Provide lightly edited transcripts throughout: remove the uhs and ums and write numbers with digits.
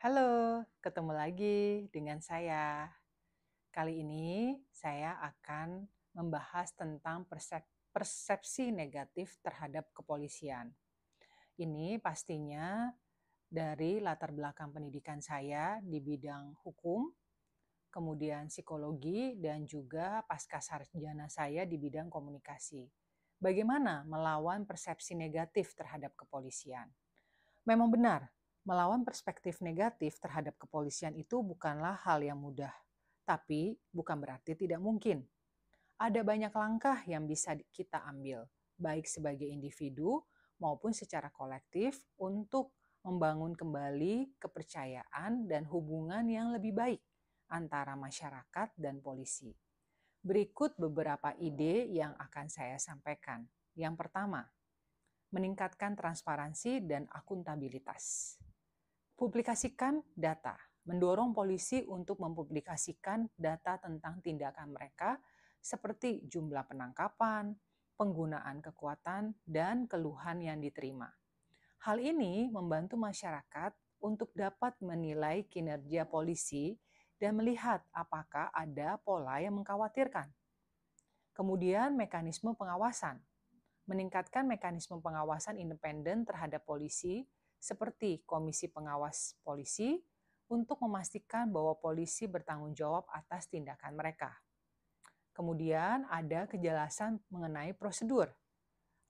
Halo, ketemu lagi dengan saya. Kali ini saya akan membahas tentang persepsi negatif terhadap kepolisian. Ini pastinya dari latar belakang pendidikan saya di bidang hukum, kemudian psikologi, dan juga pasca sarjana saya di bidang komunikasi. Bagaimana melawan persepsi negatif terhadap kepolisian? Memang benar, melawan perspektif negatif terhadap kepolisian itu bukanlah hal yang mudah. Tapi bukan berarti tidak mungkin. Ada banyak langkah yang bisa kita ambil, baik sebagai individu maupun secara kolektif untuk membangun kembali kepercayaan dan hubungan yang lebih baik antara masyarakat dan polisi. Berikut beberapa ide yang akan saya sampaikan. Yang pertama, meningkatkan transparansi dan akuntabilitas. Publikasikan data, mendorong polisi untuk mempublikasikan data tentang tindakan mereka seperti jumlah penangkapan, penggunaan kekuatan, dan keluhan yang diterima. Hal ini membantu masyarakat untuk dapat menilai kinerja polisi dan melihat apakah ada pola yang mengkhawatirkan. Kemudian mekanisme pengawasan, meningkatkan mekanisme pengawasan independen terhadap polisi seperti Komisi Pengawas Polisi untuk memastikan bahwa polisi bertanggung jawab atas tindakan mereka. Kemudian ada kejelasan mengenai prosedur,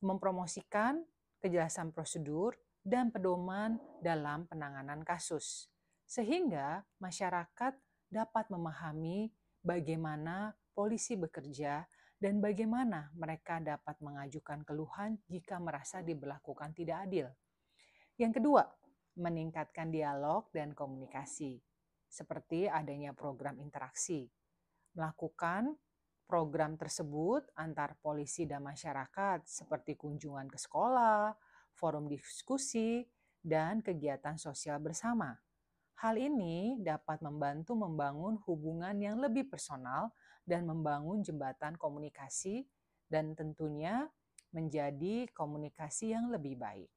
mempromosikan kejelasan prosedur dan pedoman dalam penanganan kasus, sehingga masyarakat dapat memahami bagaimana polisi bekerja dan bagaimana mereka dapat mengajukan keluhan jika merasa diberlakukan tidak adil. Yang kedua, meningkatkan dialog dan komunikasi, seperti adanya program interaksi. Melakukan program tersebut antar polisi dan masyarakat seperti kunjungan ke sekolah, forum diskusi, dan kegiatan sosial bersama. Hal ini dapat membantu membangun hubungan yang lebih personal dan membangun jembatan komunikasi dan tentunya menjadi komunikasi yang lebih baik.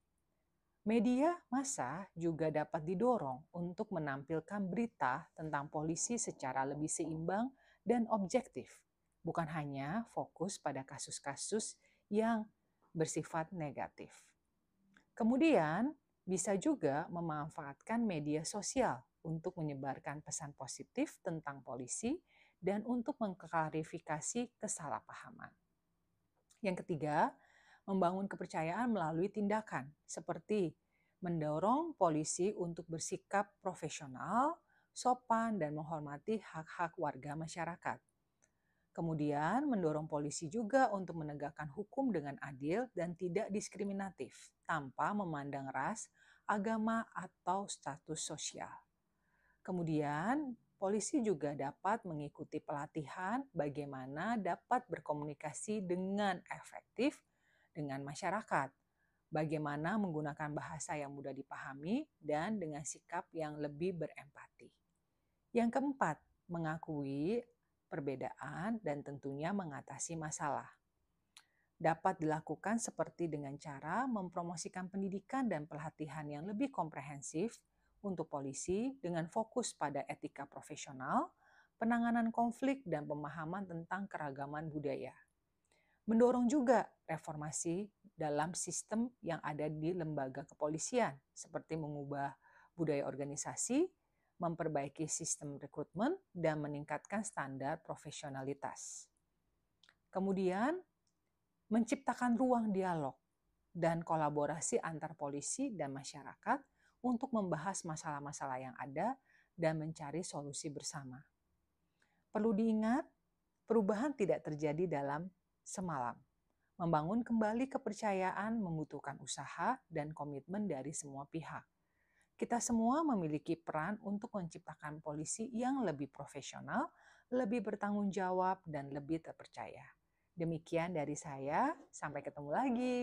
Media massa juga dapat didorong untuk menampilkan berita tentang polisi secara lebih seimbang dan objektif, bukan hanya fokus pada kasus-kasus yang bersifat negatif. Kemudian, bisa juga memanfaatkan media sosial untuk menyebarkan pesan positif tentang polisi dan untuk mengklarifikasi kesalahpahaman. Yang ketiga, membangun kepercayaan melalui tindakan, seperti mendorong polisi untuk bersikap profesional, sopan, dan menghormati hak-hak warga masyarakat. Kemudian, mendorong polisi juga untuk menegakkan hukum dengan adil dan tidak diskriminatif, tanpa memandang ras, agama, atau status sosial. Kemudian, polisi juga dapat mengikuti pelatihan bagaimana dapat berkomunikasi dengan efektif dengan masyarakat, bagaimana menggunakan bahasa yang mudah dipahami, dan dengan sikap yang lebih berempati. Yang keempat, mengakui perbedaan dan tentunya mengatasi masalah. Dapat dilakukan seperti dengan cara mempromosikan pendidikan dan pelatihan yang lebih komprehensif untuk polisi dengan fokus pada etika profesional, penanganan konflik, dan pemahaman tentang keragaman budaya. Mendorong juga reformasi dalam sistem yang ada di lembaga kepolisian, seperti mengubah budaya organisasi, memperbaiki sistem rekrutmen, dan meningkatkan standar profesionalitas. Kemudian, menciptakan ruang dialog dan kolaborasi antar polisi dan masyarakat untuk membahas masalah-masalah yang ada dan mencari solusi bersama. Perlu diingat, perubahan tidak terjadi dalam semalam. Membangun kembali kepercayaan membutuhkan usaha dan komitmen dari semua pihak. Kita semua memiliki peran untuk menciptakan polisi yang lebih profesional, lebih bertanggung jawab, dan lebih terpercaya. Demikian dari saya, sampai ketemu lagi.